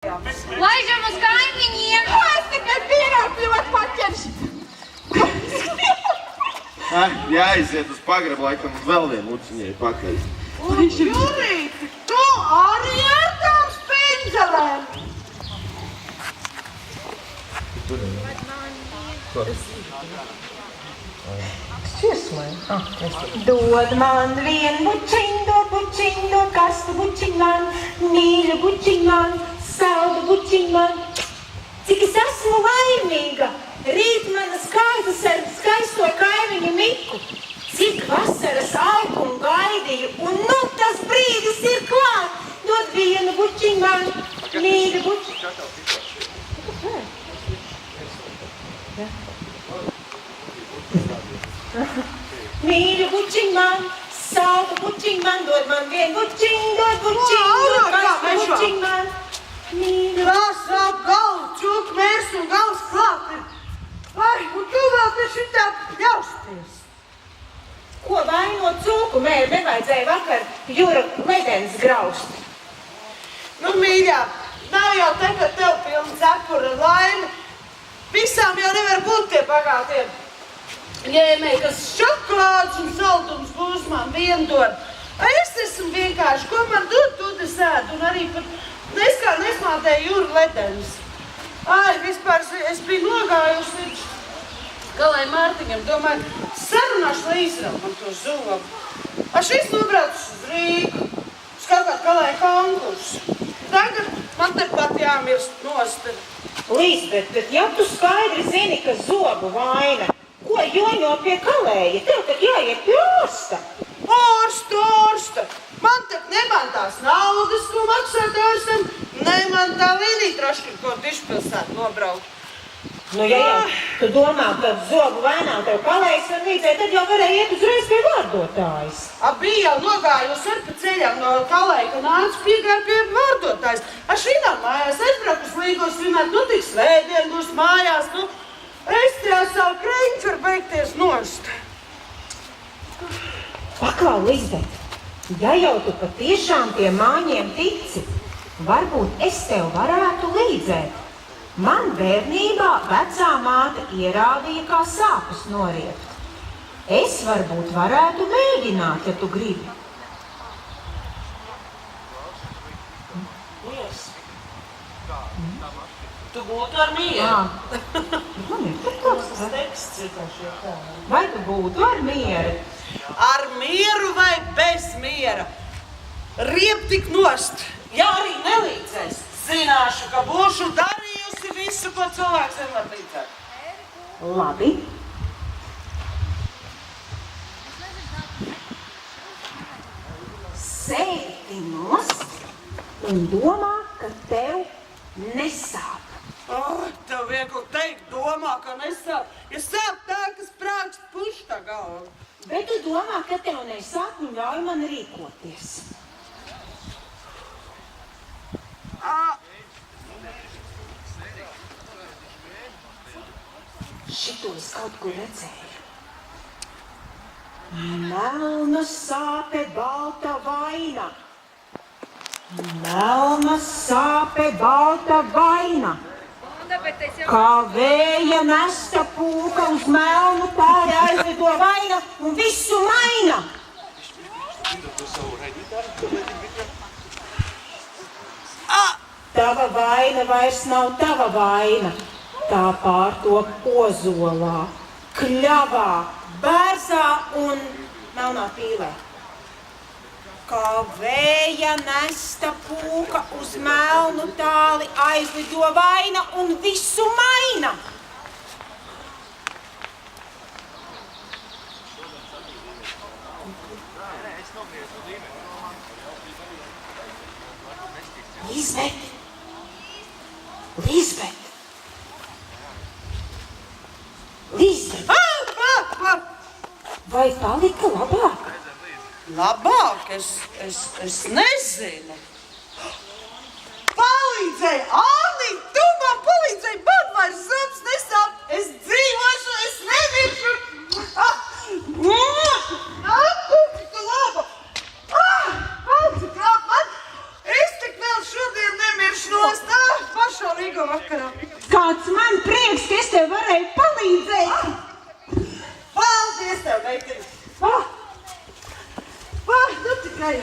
Laižam uz kaimiņiem! Es tikai pierāpjot paķerši! Jāiziet uz pagrabu, laikam vēl vienu muciņai pakaļ. Jurīti, tu arī ar tām spindzelēm! Dod man vienu bučiņu, dod karstu bučiņu man, mīļu bučiņu man, saldu bučiņu man. Cik es esmu laimīga, rīt manas kārtas ar skaisto kaimiņu Miku. Cik vasaras alkumu gaidīju, un nu tas brīdis ir klāt. Dod vienu bučiņu man, mīļu bučiņu. Mīļu bučiņu man, saldu bučiņu man, dod man vienu bučiņu, dod karstu bučiņu man, mīļu. Tās ap galvu, čuk, mērs un galvas klāti. Ai, un tu vēl te šitā pļausties. Ko vainot cūku, mēr, nevajadzēja vakar Jura ledens graust. Nu, mīļā, nav jau tagad tev pilna cepura laime. Visām jau nevar būt tie bagātie ņēmēji, kas šokolādes un saldums būs man vien dod. Es esmu vienkārši, ko man dod, to es ēdu, un arī pat nesmātēju Jura ledens. Ai, vispār es biju nogājusi līdz Galai Mārtiņam, domāju, sarunāšu, lai izrauj man to zobu. Šis nobraucis uz Rīgu, uz kaut kādu Galai konkursu. Tagad man tepat jāmirst nost. Līsbet, bet ja tu skaidri zini, ka zobu vaina, ko joņo pie kalēja, tev tad jāiet pie ārsta. Ārsta! Man tak neman tās naudas, ko maksāt ārstam, neman tā līnītraška, ko Dišpilsētu nobraukt. Nu, ja jau tu domā, ka zobu vainā tev kalējs var līdzēt, tad jau varēja iet uzreiz pie vārdotājas. Bija jau nogājusi ar pa ceļam no kalēja, ka nāca piegāja pie vārdotājas. Šīnām mājās aizbrakus līgos vienmēr, nu tik svētdien būs mājās, nu es te jau savu kreņķu var beigties nost. Paklau, Līsbet, ja jau tu patiešām pie māņiem tici, varbūt es tev varētu līdzēt. Man bērnībā vecā māte ierādīja, kā sāpes noriet. Es varbūt varētu mēģināt, ja tu gribi. Tu būtu ar mieru. Man ir tāds teksts ir tā šie tā. Vai tu būtu ar mieru? Ar mieru vai bez miera? Riep tik nost. Ja arī nelīdzēs, zināšu, ka būšu darījusi visu, ko cilvēks nevar līdzēt. Labi. Sēdi nost un domā, ka tev nesāp. Tev viegli teikt, domā, ka nesāp. Ja sāp tā, kas prākst puš tā galva. Bet tu domā, ka tev nesāp un ļauj man rīkoties. Šito es kaut kur redzēju. Melna sāpe, balta vaina. Melna sāpe, balta vaina. Kā vēja nesta pūka uz melnu tāli aizlido vaina un visu maina. Tava vaina vairs nav tava vaina. Tā pārtop ozolā, kļavā, bērzā un melnā pīlē. Kā vēja nesta pūka uz melnu tāli aizlido vaina un visu maina. Līsbet! Līsbet! Līsbet! Vai palika labāk? Labāk? Es nezinu. Palīdzēji! Āni, tu man palīdzēji! Man vairs zops nesāp! Es dzīvošu, es nemiršu! Cik laba! Cik laba! Es tik vēl šodien nemiršu nost! laimīgo vakarā. Kāds man prieks, ka es tev varēju palīdzēt. Paldies tev, meiteni. Nu tikai.